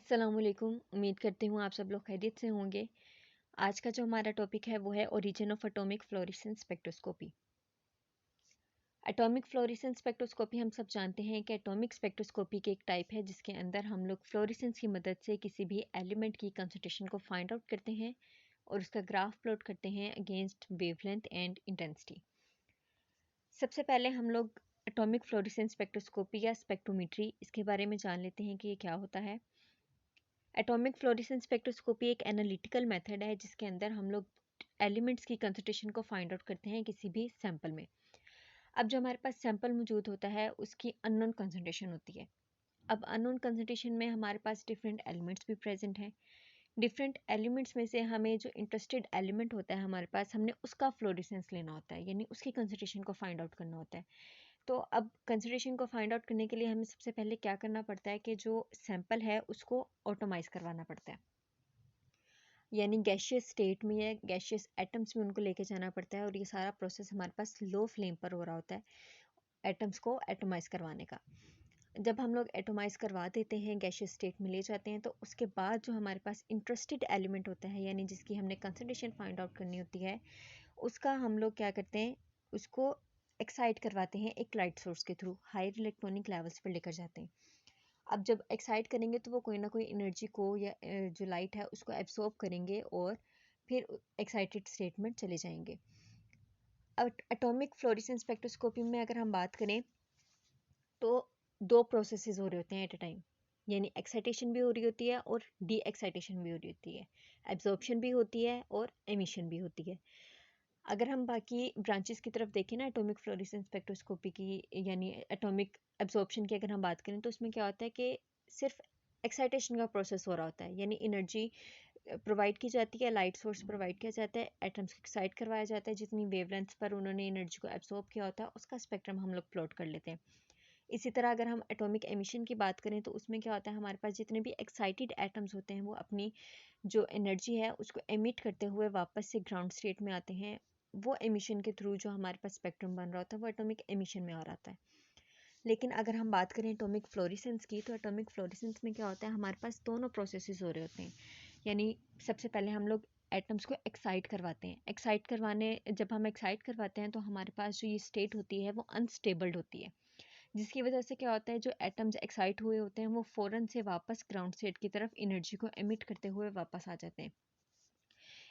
अस्सलामुअलैकुम। उम्मीद करती हूँ आप सब लोग खैरियत से होंगे। आज का जो हमारा टॉपिक है वो है origin of atomic fluorescence spectroscopy. Atomic fluorescence spectroscopy हम सब जानते हैं कि एटॉमिक स्पेक्ट्रोस्कोपी की एक टाइप है जिसके अंदर हम लोग फ्लोरेसेंस की मदद से किसी भी एलिमेंट की कंसंट्रेशन को फाइंड आउट करते हैं और उसका ग्राफ प्लॉट करते हैं अगेंस्ट वेवलेंथ एंड इंटेंसिटी। सबसे पहले हम लोग एटॉमिक फ्लोरेसेंस स्पेक्ट्रोस्कोपी या स्पेक्ट्रोमीट्री इसके बारे में जान लेते हैं कि ये क्या होता है। एटॉमिक फ्लोरेसेंस स्पेक्ट्रोस्कोपी एक एनालिटिकल मेथड है जिसके अंदर हम लोग एलिमेंट्स की कंसंट्रेशन को फाइंड आउट करते हैं किसी भी सैंपल में। अब जो हमारे पास सैंपल मौजूद होता है उसकी अननोन कंसंट्रेशन होती है। अब अननोन कंसंट्रेशन में हमारे पास डिफरेंट एलिमेंट्स भी प्रेजेंट हैं। डिफरेंट एलिमेंट्स में से हमें जो इंटरेस्टेड एलिमेंट होता है हमारे पास, हमने उसका फ्लोरेसेंस लेना होता है, यानी उसकी कंसंट्रेशन को फाइंड आउट करना होता है। तो अब कंसंट्रेशन को फाइंड आउट करने के लिए हमें सबसे पहले क्या करना पड़ता है कि जो सैंपल है उसको ऑटोमाइज करवाना पड़ता है, यानी गैशियस स्टेट में या गैशियस एटम्स में उनको लेके जाना पड़ता है। और ये सारा प्रोसेस हमारे पास लो फ्लेम पर हो रहा होता है एटम्स को एटोमाइज करवाने का। जब हम लोग एटोमाइज करवा देते हैं, गैशियस स्टेट में ले जाते हैं, तो उसके बाद जो हमारे पास इंटरेस्टेड एलिमेंट होता है, यानी जिसकी हमने कंसंट्रेशन फाइंड आउट करनी होती है, उसका हम लोग क्या करते हैं, उसको एक्साइट करवाते हैं एक लाइट सोर्स के थ्रू, हायर इलेक्ट्रॉनिक लेवल्स पर लेकर जाते हैं। अब जब एक्साइट करेंगे तो वो कोई ना कोई एनर्जी को या जो लाइट है उसको एब्सॉर्ब करेंगे और फिर एक्साइटेड स्टेट में चले जाएंगे। अब एटॉमिक फ्लोरेसेंस स्पेक्ट्रोस्कोपी में अगर हम बात करें तो दो प्रोसेसेस हो रहे होते हैं एट अ टाइम, यानी एक्साइटेशन भी हो रही होती है और डी एक्साइटेशन भी हो रही होती है, एब्जॉर्प्शन भी होती है और एमिशन भी होती है। अगर हम बाकी ब्रांचेस की तरफ देखें ना एटॉमिक फ्लोरेसेंस स्पेक्ट्रोस्कोपी की, यानी एटॉमिक एब्जॉर्प्शन की अगर हम बात करें, तो उसमें क्या होता है कि सिर्फ एक्साइटेशन का प्रोसेस हो रहा होता है, यानी एनर्जी प्रोवाइड की जाती है, लाइट सोर्स प्रोवाइड किया जाता है, एटम्स को एक्साइट करवाया जाता है, जितनी वेवलेंथ पर उन्होंने एनर्जी को एब्सॉर्ब किया होता है उसका स्पेक्ट्रम हम लोग प्लॉट कर लेते हैं। इसी तरह अगर हम एटॉमिक एमिशन की बात करें तो उसमें क्या होता है, हमारे पास जितने भी एक्साइटेड एटम्स होते हैं वो अपनी जो एनर्जी है उसको एमिट करते हुए वापस से ग्राउंड स्टेट में आते हैं। वो एमिशन के थ्रू जो हमारे पास स्पेक्ट्रम बन रहा होता है वो एटॉमिक एमिशन में आ रहा होता है। लेकिन अगर हम बात करें एटॉमिक फ्लोरेसेंस की, तो एटॉमिक फ्लोरेसेंस में क्या होता है, हमारे पास दोनों प्रोसेसेस हो रहे होते हैं। यानी सबसे पहले हम लोग एटम्स को एक्साइट करवाते हैं। एक्साइट करवाने जब हम एक्साइट करवाते हैं तो हमारे पास जो ये स्टेट होती है वो अनस्टेबल्ड होती है, जिसकी वजह से क्या होता है, जो एटम्स एक्साइट हुए होते हैं वो फ़ौरन से वापस ग्राउंड स्टेट की तरफ एनर्जी को एमिट करते हुए वापस आ जाते हैं।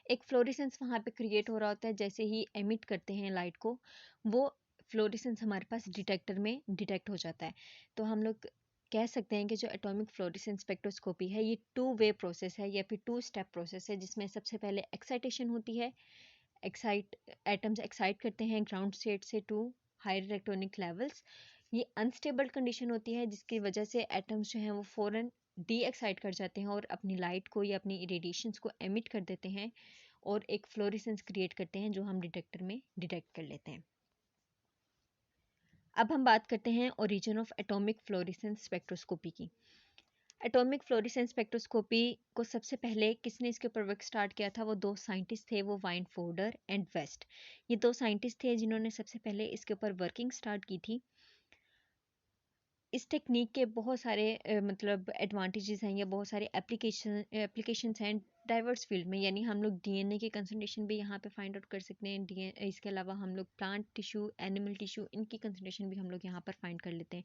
एक फ्लोरेसेंस वहाँ पे क्रिएट हो रहा होता है, जैसे ही एमिट करते हैं लाइट को, वो फ्लोरेसेंस हमारे पास डिटेक्टर में डिटेक्ट हो जाता है। तो हम लोग कह सकते हैं कि जो एटॉमिक फ्लोरेसेंस स्पेक्ट्रोस्कोपी है ये टू वे प्रोसेस है या फिर टू स्टेप प्रोसेस है, जिसमें सबसे पहले एक्साइटेशन होती है। एक्साइट एटम्स एक्साइट करते हैं ग्राउंड स्टेट से टू हायर इलेक्ट्रॉनिक लेवल्स। ये अनस्टेबल कंडीशन होती है जिसकी वजह से एटम्स जो हैं वो फ़ौरन डी एक्साइट कर जाते हैं और अपनी लाइट को या अपनी रेडिएशंस को एमिट कर देते हैं और एक फ्लोरेसेंस क्रिएट करते हैं जो हम डिटेक्टर में डिटेक्ट कर लेते हैं। अब हम बात करते हैं origin of atomic fluorescence spectroscopy की। एटॉमिक फ्लोरेसेंस स्पेक्ट्रोस्कोपी को सबसे पहले किसने इसके ऊपर वर्क स्टार्ट किया था, वो दो साइंटिस्ट थे, वो वाइन फोर्डर एंड वेस्ट। ये दो साइंटिस्ट थे जिन्होंने सबसे पहले इसके ऊपर वर्किंग स्टार्ट की थी। इस टेक्निक के बहुत सारे मतलब एडवांटेजेस हैं या बहुत सारे एप्लीकेशंस हैं डाइवर्स फील्ड में, यानी हम लोग डीएनए की कंसंट्रेशन भी यहाँ पे फाइंड आउट कर सकते हैं। डीएनए इसके अलावा हम लोग प्लांट टिश्यू, एनिमल टिश्यू, इनकी कंसंट्रेशन भी हम लोग यहाँ पर फाइंड कर लेते हैं।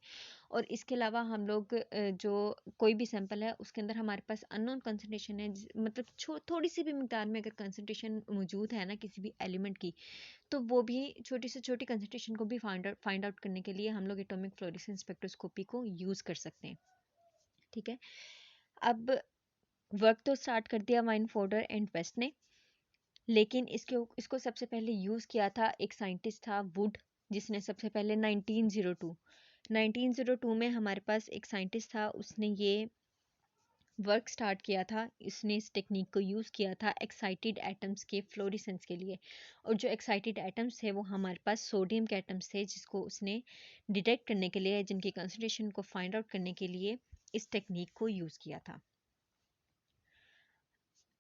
और इसके अलावा हम लोग जो कोई भी सैंपल है उसके अंदर हमारे पास अननोन कंसंट्रेशन है, मतलब थोड़ी सी भी मिकदार में अगर कंसंट्रेशन मौजूद है ना किसी भी एलिमेंट की, तो वो भी छोटी से छोटी कंसंट्रेशन को भी फाइंड आउट करने के लिए हम लोग एटॉमिक फ्लोरेसेंस स्पेक्ट्रोस्कोपी को यूज़ कर सकते हैं। ठीक है, अब वर्क तो स्टार्ट कर दिया वाइन फोर्डर एंड वेस्ट ने, लेकिन इसको सबसे पहले यूज़ किया था एक साइंटिस्ट था वुड, जिसने सबसे पहले 1902 में हमारे पास एक साइंटिस्ट था, उसने ये वर्क स्टार्ट किया था। इसने इस टेक्निक को यूज़ किया था एक्साइटेड एटम्स के फ्लोरेसेंस के लिए। और जो एक्साइटेड एटम्स थे वो हमारे पास सोडियम के एटम्स थे, जिसको उसने डिटेक्ट करने के लिए, जिनकी कंसंट्रेशन को फाइंड आउट करने के लिए इस टेक्निक को यूज़ किया था।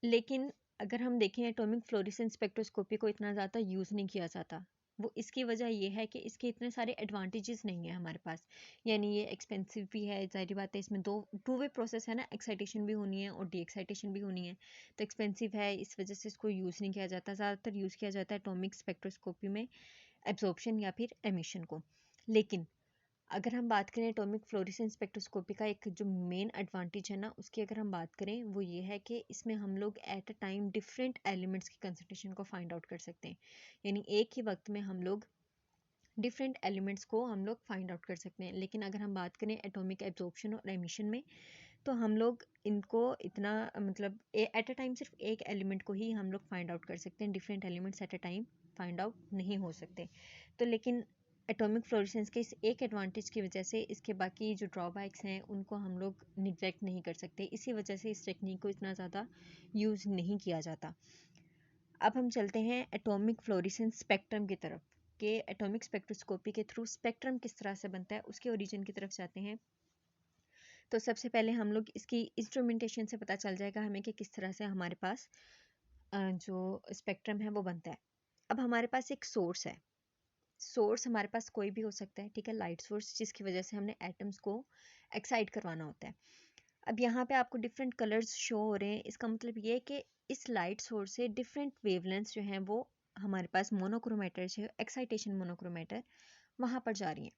लेकिन अगर हम देखें एटॉमिक फ्लोरेसेंस स्पेक्ट्रोस्कोपी को इतना ज़्यादा यूज़ नहीं किया जाता। वो इसकी वजह ये है कि इसके इतने सारे एडवांटेजेस नहीं है हमारे पास, यानी ये एक्सपेंसिव भी है, ज़ाहिर बात है इसमें टू वे प्रोसेस है ना, एक्साइटेशन भी होनी है और डी एक्साइटेशन भी होनी है, तो एक्सपेंसिव है, इस वजह से इसको यूज़ नहीं किया जाता। ज़्यादातर यूज़ किया जाता है एटॉमिक स्पेक्ट्रोस्कोपी में एब्जॉर्प्शन या फिर एमिशन को। लेकिन अगर हम बात करें एटॉमिक फ्लोरेसेंस स्पेक्ट्रोस्कोपी का एक जो मेन एडवांटेज है ना, उसकी अगर हम बात करें वो ये है कि इसमें हम लोग at a time different elements की कंसंट्रेशन को फाइंड आउट कर सकते हैं, यानी एक ही वक्त में हम लोग डिफरेंट एलिमेंट्स को हम लोग फाइंड आउट कर सकते हैं। लेकिन अगर हम बात करें एटॉमिक एब्जॉर्प्शन और एमिशन में, तो हम लोग इनको इतना मतलब एट अ टाइम सिर्फ एक एलिमेंट को ही हम लोग फाइंड आउट कर सकते हैं, different elements at a time find out नहीं हो सकते। तो लेकिन एटॉमिक फ्लोरेसेंस के इस एक एडवांटेज की वजह से इसके बाकी जो ड्रॉबैक्स हैं उनको हम लोग निग्लेक्ट नहीं कर सकते, इसी वजह से इस टेक्निक को इतना ज़्यादा यूज़ नहीं किया जाता। अब हम चलते हैं एटॉमिक फ्लोरेसेंस स्पेक्ट्रम की तरफ, कि एटॉमिक स्पेक्ट्रोस्कोपी के थ्रू स्पेक्ट्रम किस तरह से बनता है, उसके ओरिजिन की तरफ जाते हैं। तो सबसे पहले हम लोग इसकी इंस्ट्रूमेंटेशन से पता चल जाएगा हमें कि किस तरह से हमारे पास जो स्पेक्ट्रम है वो बनता है। अब हमारे पास एक सोर्स है, सोर्स हमारे पास कोई भी हो सकता है, ठीक है, लाइट सोर्स, जिसकी वजह से हमने एटम्स को एक्साइट करवाना होता है। अब यहाँ पे आपको डिफरेंट कलर्स शो हो रहे हैं, इसका मतलब ये है कि इस लाइट सोर्स से डिफरेंट वेवलेंथ्स जो हैं वो हमारे पास मोनोक्रोमेटर से एक्साइटेशन मोनोक्रोमेटर वहाँ पर जा रही हैं।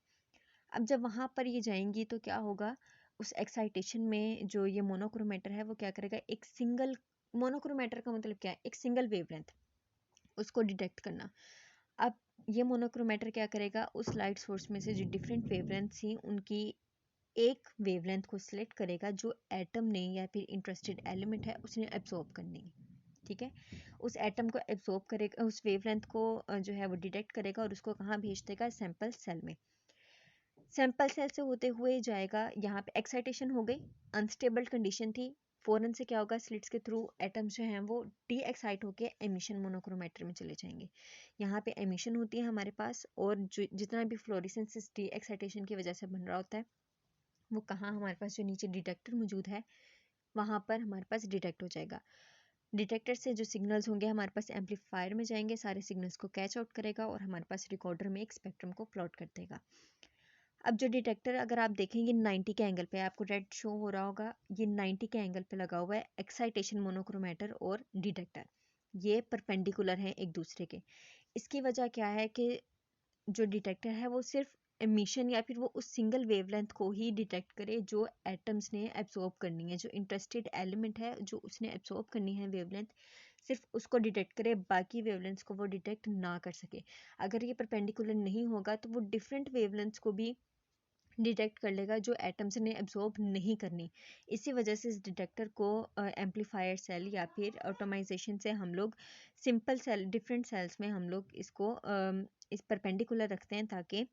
अब जब वहाँ पर ये जाएंगी तो क्या होगा, उस एक्साइटेशन में जो ये मोनोक्रोमेटर है वो क्या करेगा, एक सिंगल, मोनोक्रोमेटर का मतलब क्या है, एक सिंगल वेवलेंथ उसको डिटेक्ट करना। अब ये मोनोक्रोमेटर क्या करेगा, उस लाइट सोर्स में से जो डिफरेंट वेवलेंथ्स थी उनकी एक वेवलेंथ को सिलेक्ट करेगा जो एटम ने या फिर इंटरेस्टेड एलिमेंट है उसने एब्जॉर्ब करनी है, ठीक है। उस एटम को एब्जॉर्ब करेगा, उस वेवलेंथ को जो है वो डिटेक्ट करेगा और उसको कहाँ भेज देगा, सैंपल सेल में। सैंपल सेल से होते हुए जाएगा, यहाँ पे एक्साइटेशन हो गई, अनस्टेबल कंडीशन थी, फौरन से क्या होगा, स्लिट्स के थ्रू एटम्स जो हैं वो डी एक्साइट होकर एमिशन मोनोक्रोमेटर में चले जाएंगे। यहाँ पे एमिशन होती है हमारे पास, और जो जितना भी फ्लोरेसेंस डी एक्साइटेशन की वजह से बन रहा होता है वो कहाँ, हमारे पास जो नीचे डिटेक्टर मौजूद है वहाँ पर हमारे पास डिटेक्ट हो जाएगा। डिटेक्टर से जो सिग्नल्स होंगे हमारे पास एम्पलीफायर में जाएंगे, सारे सिग्नल्स को कैच आउट करेगा और हमारे पास रिकॉर्डर में एक स्पेक्ट्रम को प्लॉट कर देगा। अब जो डिटेक्टर अगर आप देखेंगे 90 के एंगल पे, आपको रेड शो हो रहा होगा, ये 90 के एंगल पे लगा हुआ है एक्साइटेशन मोनोक्रोमेटर और डिटेक्टर, ये परपेंडिकुलर हैं एक दूसरे के। इसकी वजह क्या है कि जो डिटेक्टर है वो सिर्फ एमिशन या फिर वो उस सिंगल वेवलेंथ को ही डिटेक्ट करे जो एटम्स ने एब्जॉर्ब करनी है, जो इंटरेस्टेड एलिमेंट है जो उसने एब्जॉर्ब करनी है वेवलेंथ, सिर्फ उसको डिटेक्ट करे, बाकी वेवलेंथ्स को वो डिटेक्ट ना कर सके। अगर ये परपेंडिकुलर नहीं होगा तो वो डिफरेंट वेवलेंथ्स को भी डिटेक्ट कर लेगा जो एटम्स ने एब्जॉर्ब नहीं करनी। इसी वजह से इस डिटेक्टर को एम्पलीफायर सेल या फिर ऑटोमाइजेशन से हम लोग सिंपल सेल, डिफरेंट सेल्स में हम लोग इसको इस परपेंडिकुलर रखते हैं ताकि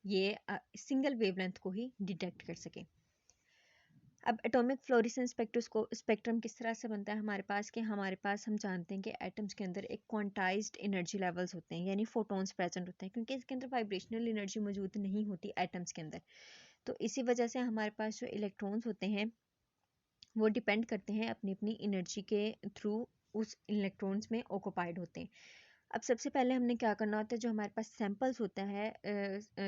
ये सिंगल वेवलेंथ को ही डिटेक्ट कर सके। अब एटॉमिक फ्लोरेसेंस स्पेक्ट्रम किस तरह से बनता है हमारे पास, कि हमारे पास हम जानते हैं कि एटम्स के अंदर एक क्वांटाइज्ड एनर्जी लेवल्स होते हैं, यानी फोटॉन्स प्रेजेंट होते हैं, क्योंकि इसके अंदर वाइब्रेशनल एनर्जी मौजूद नहीं होती एटम्स के अंदर। तो इसी वजह से हमारे पास जो इलेक्ट्रॉन्स होते हैं वो डिपेंड करते हैं अपनी अपनी एनर्जी के थ्रू उस इलेक्ट्रॉन्स में ऑक्यूपाइड होते हैं। अब सबसे पहले हमने क्या करना होता है, जो हमारे पास सैंपल्स होता है,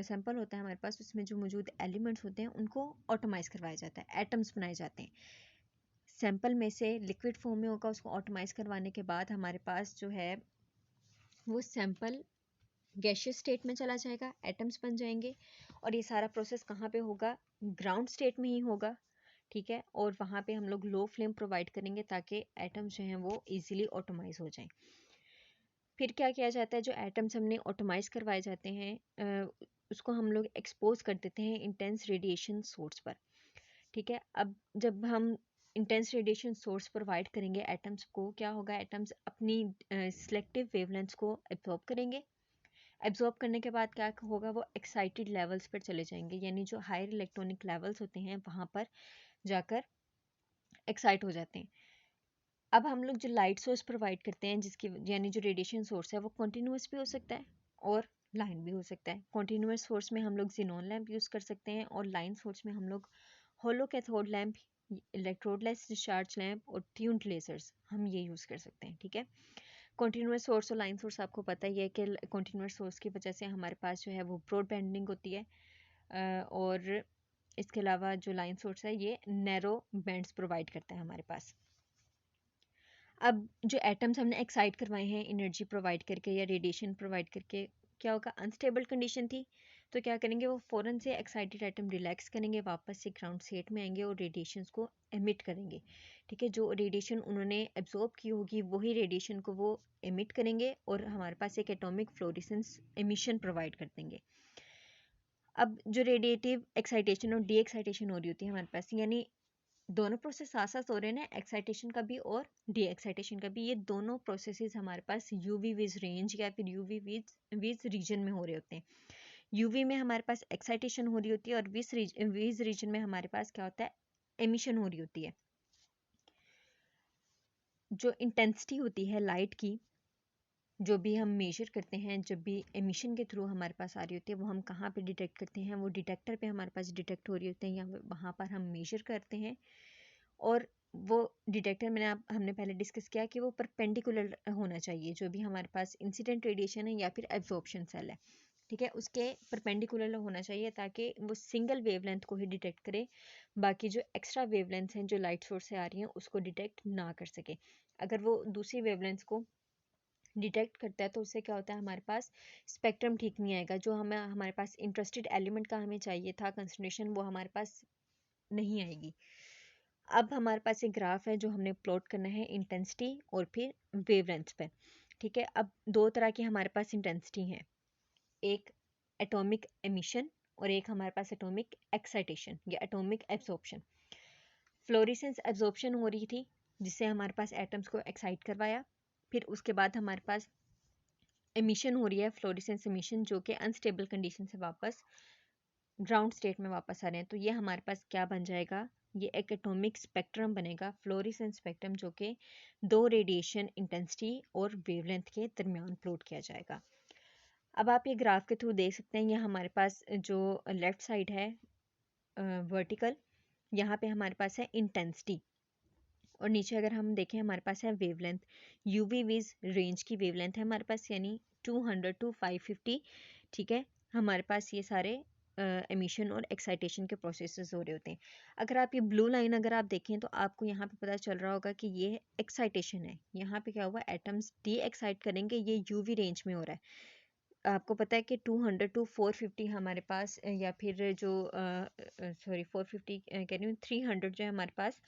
सैंपल होता है हमारे पास, उसमें जो मौजूद एलिमेंट्स होते हैं उनको ऑटोमाइज करवाया जाता है, एटम्स बनाए जाते हैं। सैंपल में से लिक्विड फॉर्म में होगा, उसको ऑटोमाइज करवाने के बाद हमारे पास जो है वो सैंपल गैशियस स्टेट में चला जाएगा, एटम्स बन जाएंगे, और ये सारा प्रोसेस कहाँ पे होगा, ग्राउंड स्टेट में ही होगा, ठीक है। और वहाँ पे हम लोग लो फ्लेम प्रोवाइड करेंगे ताकि एटम्स जो हैं वो इजीली ऑटोमाइज हो जाएं। फिर क्या किया जाता है, जो एटम्स हमने ऑटोमाइज करवाए जाते हैं उसको हम लोग एक्सपोज कर देते हैं इंटेंस रेडिएशन सोर्स पर, ठीक है। अब जब हम इंटेंस रेडिएशन सोर्स प्रोवाइड करेंगे एटम्स को, क्या होगा, एटम्स अपनी सिलेक्टिव वेवलेंथ्स को एब्जॉर्ब करेंगे। एब्जॉर्ब करने के बाद क्या होगा, वो एक्साइटेड लेवल्स पर चले जाएंगे, यानी जो हायर इलेक्ट्रॉनिक लेवल्स होते हैं वहाँ पर जाकर एक्साइट हो जाते हैं। अब हम लोग जो लाइट सोर्स प्रोवाइड करते हैं, जिसकी यानी जो रेडिएशन सोर्स है वो कॉन्टिन्यूस भी हो सकता है और लाइन भी हो सकता है। कॉन्टिन्यूस सोर्स में हम लोग जिनोन लैंप यूज़ कर सकते हैं, और लाइन सोर्स में हम लोग होलो कैथोड लैंप, इलेक्ट्रोडलेस डिस्चार्ज लैंप और ट्यून्ड लेजर्स हम ये यूज़ कर सकते हैं, ठीक है। कॉन्टीन्यूअस सोर्स और लाइन सोर्स आपको पता ही है कि कॉन्टीन्यूअस सोर्स की वजह से हमारे पास जो है वो ब्रॉड बैंडिंग होती है, और इसके अलावा जो लाइन सोर्स है ये नैरो बैंड्स प्रोवाइड करता है हमारे पास। अब जो एटम्स हमने एक्साइट करवाए हैं एनर्जी प्रोवाइड करके या रेडिएशन प्रोवाइड करके, क्या होगा, अनस्टेबल कंडीशन थी, तो क्या करेंगे, वो फ़ौरन से एक्साइटेड एटम रिलैक्स करेंगे, वापस से ग्राउंड स्टेट में आएंगे और रेडिएशंस को एमिट करेंगे। ठीक है, जो रेडिएशन उन्होंने एब्जॉर्ब की होगी वही रेडिएशन को वो एमिट करेंगे और हमारे पास एक एटॉमिक फ्लोरेसेंस एमिशन प्रोवाइड कर देंगे। अब जो रेडिएटिव एक्साइटेशन और डी एक्साइटेशन हो रही होती है हमारे पास, यानी दोनों प्रोसेस साथ साथ हो रहे हैं ना, एक्साइटेशन का भी और डी एक्साइटेशन का भी, ये दोनों प्रोसेसेस हमारे पास यूवी विज रेंज या फिर यूवी विज रीजन में हो रहे होते हैं। यूवी में हमारे पास एक्साइटेशन हो रही होती है और विज रीजन में हमारे पास क्या होता है, एमिशन हो रही होती है। जो इंटेंसिटी होती है लाइट की, जो भी हम मेजर करते हैं, जब भी एमिशन के थ्रू हमारे पास आ रही होती है, वो हम कहाँ पे डिटेक्ट करते हैं, वो डिटेक्टर पे हमारे पास डिटेक्ट हो रही होती है, या वहाँ पर हम मेजर करते हैं। और वो डिटेक्टर हमने पहले डिस्कस किया कि वो परपेंडिकुलर होना चाहिए, जो भी हमारे पास इंसिडेंट रेडिएशन है या फिर एब्जॉर्प्शन सेल है, ठीक है, उसके परपेंडिकुलर होना चाहिए ताकि वो सिंगल वेवलेंथ को ही डिटेक्ट करे, बाकी जो एक्स्ट्रा वेवलेंथ हैं जो लाइट सोर्स से आ रही हैं उसको डिटेक्ट ना कर सके। अगर वो दूसरी वेवलेंथ को डिटेक्ट करता है तो उससे क्या होता है, हमारे पास स्पेक्ट्रम ठीक नहीं आएगा, जो हमें हमारे पास इंटरेस्टेड एलिमेंट का हमें चाहिए था कंसंट्रेशन, वो हमारे पास नहीं आएगी। अब हमारे पास एक ग्राफ है जो हमने प्लॉट करना है इंटेंसिटी और फिर वेवलेंथ पे। ठीक है, अब दो तरह की हमारे पास इंटेंसिटी है, एक एटॉमिक एमिशन और एक हमारे पास एटॉमिक एक्साइटेशन या एटॉमिक एब्जॉर्प्शन। फ्लोरेसेंस एब्जॉर्प्शन हो रही थी जिससे हमारे पास एटम्स को एक्साइट करवाया, फिर उसके बाद हमारे पास एमिशन हो रही है, फ्लोरेसेंस एमिशन, जो कि अनस्टेबल कंडीशन से वापस ग्राउंड स्टेट में वापस आ रहे हैं। तो ये हमारे पास क्या बन जाएगा, ये एक एटॉमिक स्पेक्ट्रम बनेगा, फ्लोरेसेंस स्पेक्ट्रम, जो कि दो रेडिएशन इंटेंसिटी और वेवलेंथ के दरमियान प्लॉट किया जाएगा। अब आप ये ग्राफ के थ्रू देख सकते हैं, ये हमारे पास जो लेफ्ट साइड है वर्टिकल, यहाँ पे हमारे पास है इंटेंसिटी, और नीचे अगर हम देखें हमारे पास है वेवलेंथ। यूवी विज रेंज की वेवलेंथ है हमारे पास, यानी 200 to 550। ठीक है, हमारे पास ये सारे एमिशन और एक्साइटेशन के प्रोसेसेस हो रहे होते हैं। अगर आप ये ब्लू लाइन अगर आप देखें तो आपको यहाँ पे पता चल रहा होगा कि ये एक्साइटेशन है, यहाँ पे क्या हुआ, एटम्स डी एक्साइट करेंगे, ये यूवी रेंज में हो रहा है। आपको पता है कि 200 to 450 हमारे पास या फिर जो सॉरी 450 कह रही हूँ, 300 जो है हमारे पास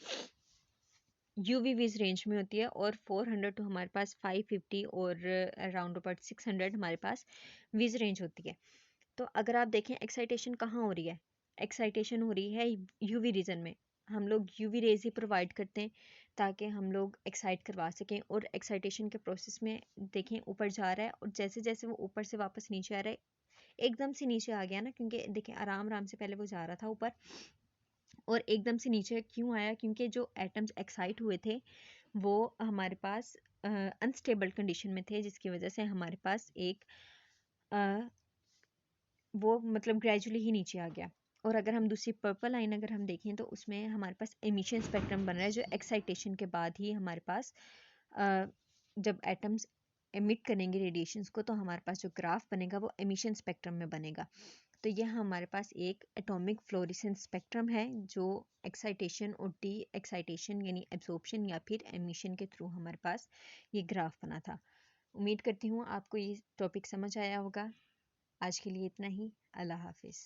यूवी विज रेंज में होती है, और 400 तो हमारे पास 550 और अराउंड अबाउट 600 हमारे पास विज रेंज होती है। तो अगर आप देखें एक्साइटेशन कहाँ हो रही है, एक्साइटेशन हो रही है यूवी रीजन में। हम लोग यूवी रेज ही प्रोवाइड करते हैं ताकि हम लोग एक्साइट करवा सकें, और एक्साइटेशन के प्रोसेस में देखें ऊपर जा रहा है, और जैसे जैसे वो ऊपर से वापस नीचे आ रहा है, एकदम से नीचे आ गया ना, क्योंकि देखें आराम आराम से पहले वो जा रहा था ऊपर, और एकदम से नीचे क्यों आया, क्योंकि जो एटम्स एक्साइट हुए थे वो हमारे पास अनस्टेबल कंडीशन में थे, जिसकी वजह से हमारे पास एक वो मतलब ग्रेजुअली ही नीचे आ गया। और अगर हम दूसरी पर्पल लाइन अगर हम देखें तो उसमें हमारे पास एमिशन स्पेक्ट्रम बन रहा है, जो एक्साइटेशन के बाद ही हमारे पास जब एटम्स एमिट करेंगे रेडिएशंस को, तो हमारे पास जो ग्राफ बनेगा वो एमिशन स्पेक्ट्रम में बनेगा। तो यह हमारे पास एक एटॉमिक फ्लोरेसेंस स्पेक्ट्रम है जो एक्साइटेशन और डी एक्साइटेशन यानी एब्जॉर्प्शन या फिर एमिशन के थ्रू हमारे पास ये ग्राफ बना था। उम्मीद करती हूँ आपको ये टॉपिक समझ आया होगा। आज के लिए इतना ही। अल्लाह हाफिज़।